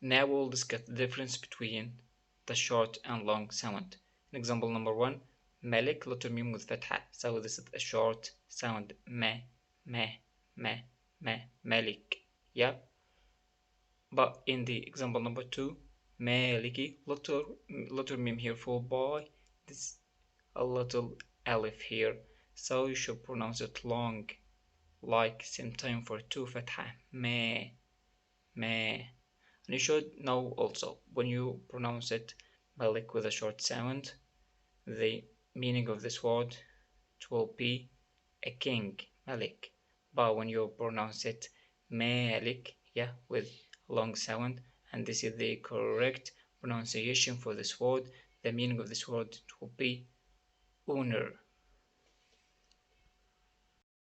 Now we'll discuss the difference between the short and long sound. In example number one, Malik letter mim with fatha. So this is a short sound. Me, Malik. Yeah. But in the example number two, Maliki, letter mim here followed by this a little alif here. So you should pronounce it long, like same time for two fatha. Me. And you should know also when you pronounce it Malik with a short sound, the meaning of this word it will be a king, Malik. But when you pronounce it Malik, yeah, with long sound, and this is the correct pronunciation for this word, the meaning of this word it will be owner.